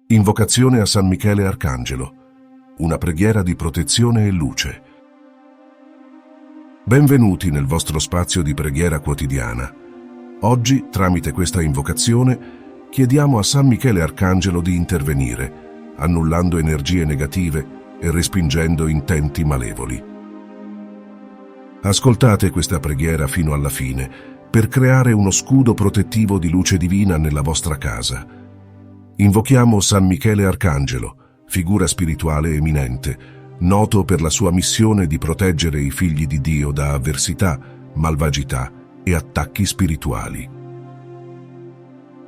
Invocazione a San Michele Arcangelo. Una preghiera di protezione e luce. Benvenuti nel vostro spazio di preghiera quotidiana. Oggi, tramite questa invocazione, chiediamo a San Michele Arcangelo di intervenire, annullando energie negative e respingendo intenti malevoli. Ascoltate questa preghiera fino alla fine per creare uno scudo protettivo di luce divina nella vostra casa. Invochiamo San Michele Arcangelo, figura spirituale eminente, noto per la sua missione di proteggere i figli di Dio da avversità, malvagità e attacchi spirituali.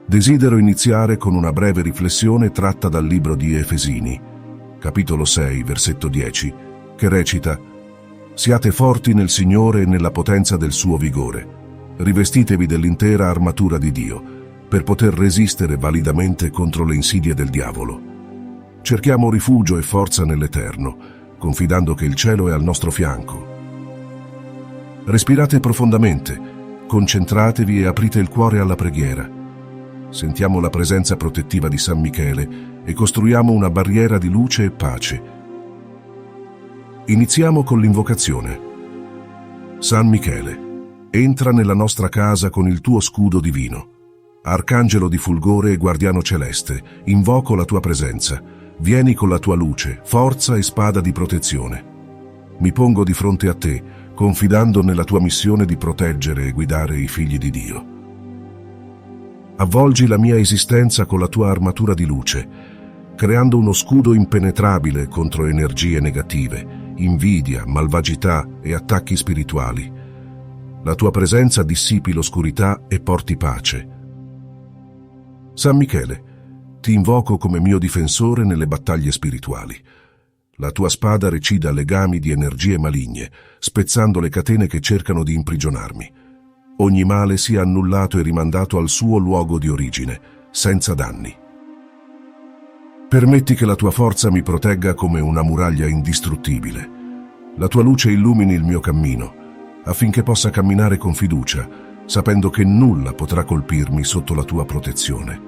Desidero iniziare con una breve riflessione tratta dal libro di Efesini, capitolo 6, versetto 10, che recita: «Siate forti nel Signore e nella potenza del suo vigore. Rivestitevi dell'intera armatura di Dio, per poter resistere validamente contro le insidie del diavolo. Cerchiamo rifugio e forza nell'Eterno, confidando che il cielo è al nostro fianco». Respirate profondamente, concentratevi e aprite il cuore alla preghiera. Sentiamo la presenza protettiva di San Michele e costruiamo una barriera di luce e pace. Iniziamo con l'invocazione. San Michele, entra nella nostra casa con il tuo scudo divino. Arcangelo di fulgore e guardiano celeste, invoco la tua presenza. Vieni con la tua luce, forza e spada di protezione. Mi pongo di fronte a te, confidando nella tua missione di proteggere e guidare i figli di Dio. Avvolgi la mia esistenza con la tua armatura di luce, creando uno scudo impenetrabile contro energie negative, invidia, malvagità e attacchi spirituali. La tua presenza dissipi l'oscurità e porti pace. San Michele, ti invoco come mio difensore nelle battaglie spirituali. La tua spada recida legami di energie maligne, spezzando le catene che cercano di imprigionarmi. Ogni male sia annullato e rimandato al suo luogo di origine, senza danni. Permetti che la tua forza mi protegga come una muraglia indistruttibile. La tua luce illumini il mio cammino, affinché possa camminare con fiducia, sapendo che nulla potrà colpirmi sotto la tua protezione.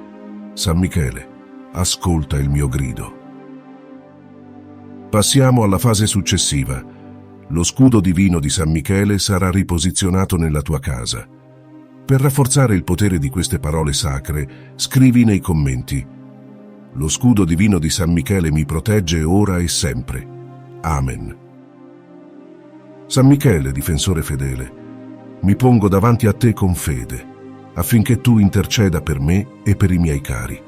San Michele, ascolta il mio grido. Passiamo alla fase successiva. Lo scudo divino di San Michele sarà riposizionato nella tua casa. Per rafforzare il potere di queste parole sacre, scrivi nei commenti: «Lo scudo divino di San Michele mi protegge ora e sempre. Amen». San Michele, difensore fedele, mi pongo davanti a te con fede, affinché tu interceda per me e per i miei cari.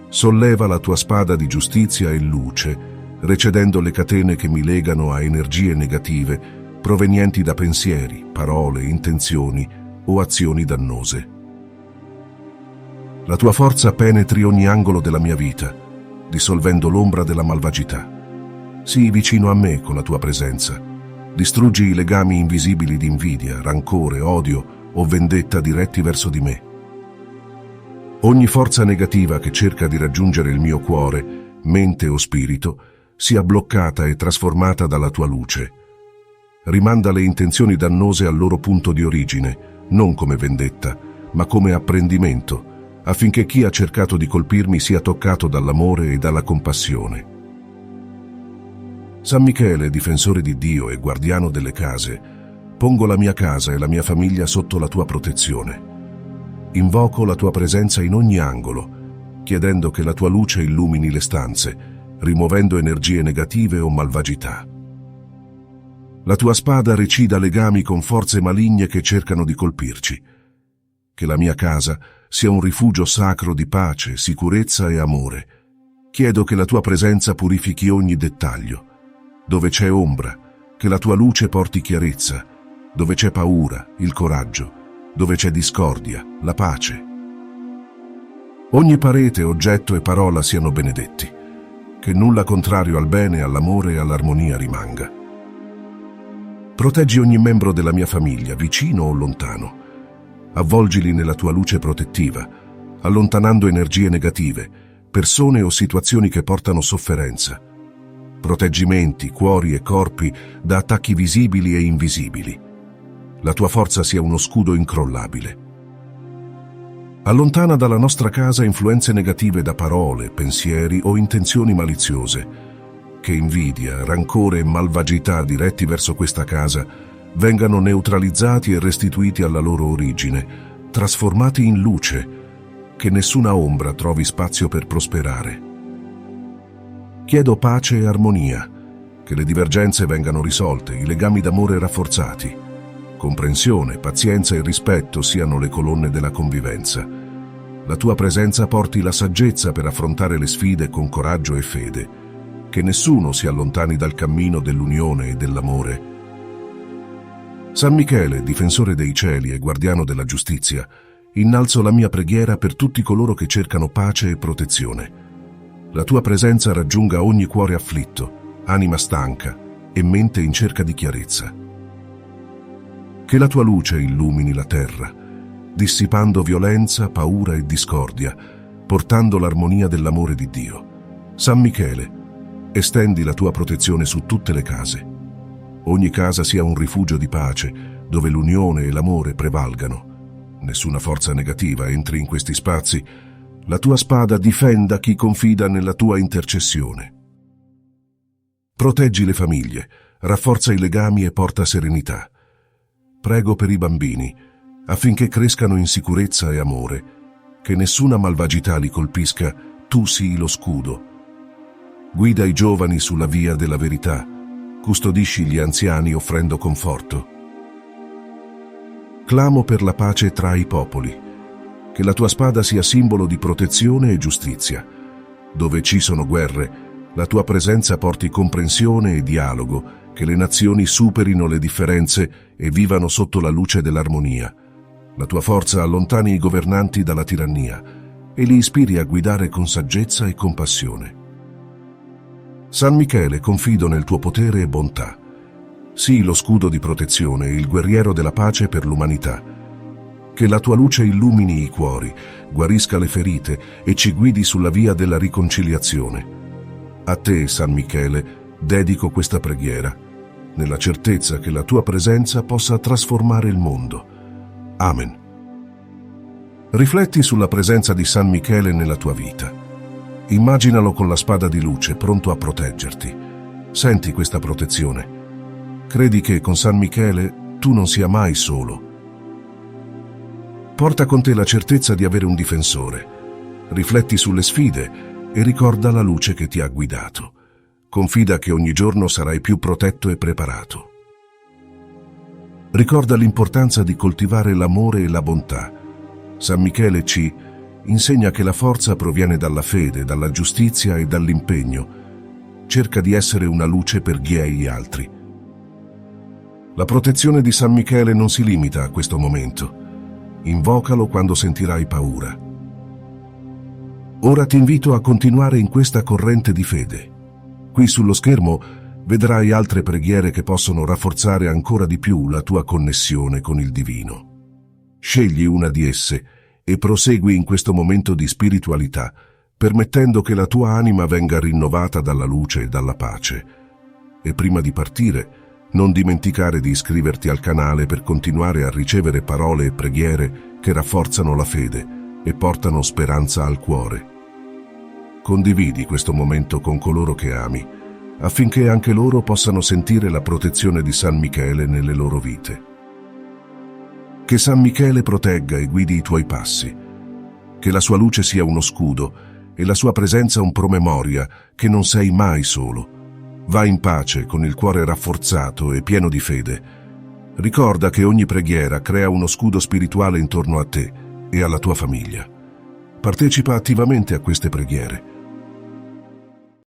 Solleva la tua spada di giustizia e luce, recedendo le catene che mi legano a energie negative provenienti da pensieri, parole, intenzioni o azioni dannose. La tua forza penetri ogni angolo della mia vita, dissolvendo l'ombra della malvagità. Sii vicino a me con la tua presenza. Distruggi i legami invisibili di invidia, rancore, odio o vendetta diretti verso di me. Ogni forza negativa che cerca di raggiungere il mio cuore, mente o spirito, sia bloccata e trasformata dalla tua luce. Rimanda le intenzioni dannose al loro punto di origine, non come vendetta, ma come apprendimento, affinché chi ha cercato di colpirmi sia toccato dall'amore e dalla compassione. San Michele, difensore di Dio e guardiano delle case, pongo la mia casa e la mia famiglia sotto la tua protezione. Invoco la tua presenza in ogni angolo, chiedendo che la tua luce illumini le stanze, rimuovendo energie negative o malvagità. La tua spada recida legami con forze maligne che cercano di colpirci. Che la mia casa sia un rifugio sacro di pace, sicurezza e amore. Chiedo che la tua presenza purifichi ogni dettaglio. Dove c'è ombra, che la tua luce porti chiarezza. Dove c'è paura, il coraggio. Dove c'è discordia, la pace. Ogni parete, oggetto e parola siano benedetti. Che nulla contrario al bene, all'amore e all'armonia rimanga. Proteggi ogni membro della mia famiglia, vicino o lontano. Avvolgili nella tua luce protettiva, allontanando energie negative, persone o situazioni che portano sofferenza. Proteggi menti, cuori e corpi da attacchi visibili e invisibili. La tua forza sia uno scudo incrollabile. Allontana dalla nostra casa influenze negative da parole, pensieri o intenzioni maliziose. Che invidia, rancore e malvagità diretti verso questa casa vengano neutralizzati e restituiti alla loro origine, trasformati in luce, che nessuna ombra trovi spazio per prosperare. Chiedo pace e armonia, che le divergenze vengano risolte, i legami d'amore rafforzati. Comprensione, pazienza e rispetto siano le colonne della convivenza. La tua presenza porti la saggezza per affrontare le sfide con coraggio e fede. Che nessuno si allontani dal cammino dell'unione e dell'amore. San Michele, difensore dei cieli e guardiano della giustizia, innalzo la mia preghiera per tutti coloro che cercano pace e protezione. La tua presenza raggiunga ogni cuore afflitto, anima stanca e mente in cerca di chiarezza. Che la tua luce illumini la terra, dissipando violenza, paura e discordia, portando l'armonia dell'amore di Dio. San Michele, estendi la tua protezione su tutte le case. Ogni casa sia un rifugio di pace, dove l'unione e l'amore prevalgano. Nessuna forza negativa entri in questi spazi. La tua spada difenda chi confida nella tua intercessione. Proteggi le famiglie, rafforza i legami e porta serenità. Prego per i bambini, affinché crescano in sicurezza e amore, che nessuna malvagità li colpisca, tu sii lo scudo. Guida i giovani sulla via della verità, custodisci gli anziani offrendo conforto. Clamo per la pace tra i popoli, che la tua spada sia simbolo di protezione e giustizia. Dove ci sono guerre, la tua presenza porti comprensione e dialogo, che le nazioni superino le differenze e vivano sotto la luce dell'armonia. La tua forza allontani i governanti dalla tirannia e li ispiri a guidare con saggezza e compassione. San Michele, confido nel tuo potere e bontà. Sii lo scudo di protezione e il guerriero della pace per l'umanità. Che la tua luce illumini i cuori, guarisca le ferite e ci guidi sulla via della riconciliazione. A te, San Michele, dedico questa preghiera, nella certezza che la tua presenza possa trasformare il mondo. Amen. Rifletti sulla presenza di San Michele nella tua vita. Immaginalo con la spada di luce, pronto a proteggerti. Senti questa protezione. Credi che con San Michele tu non sia mai solo. Porta con te la certezza di avere un difensore. Rifletti sulle sfide e ricorda la luce che ti ha guidato. Confida che ogni giorno sarai più protetto e preparato. Ricorda l'importanza di coltivare l'amore e la bontà. San Michele ci insegna che la forza proviene dalla fede, dalla giustizia e dall'impegno. Cerca di essere una luce per gli altri. La protezione di San Michele non si limita a questo momento. Invocalo quando sentirai paura. Ora ti invito a continuare in questa corrente di fede. Qui sullo schermo vedrai altre preghiere che possono rafforzare ancora di più la tua connessione con il divino. Scegli una di esse e prosegui in questo momento di spiritualità, permettendo che la tua anima venga rinnovata dalla luce e dalla pace. E prima di partire, non dimenticare di iscriverti al canale per continuare a ricevere parole e preghiere che rafforzano la fede e portano speranza al cuore. Condividi questo momento con coloro che ami, affinché anche loro possano sentire la protezione di San Michele nelle loro vite. Che San Michele protegga e guidi i tuoi passi, che la sua luce sia uno scudo e la sua presenza un promemoria che non sei mai solo. Va in pace con il cuore rafforzato e pieno di fede. Ricorda che ogni preghiera crea uno scudo spirituale intorno a te e alla tua famiglia. Partecipa attivamente a queste preghiere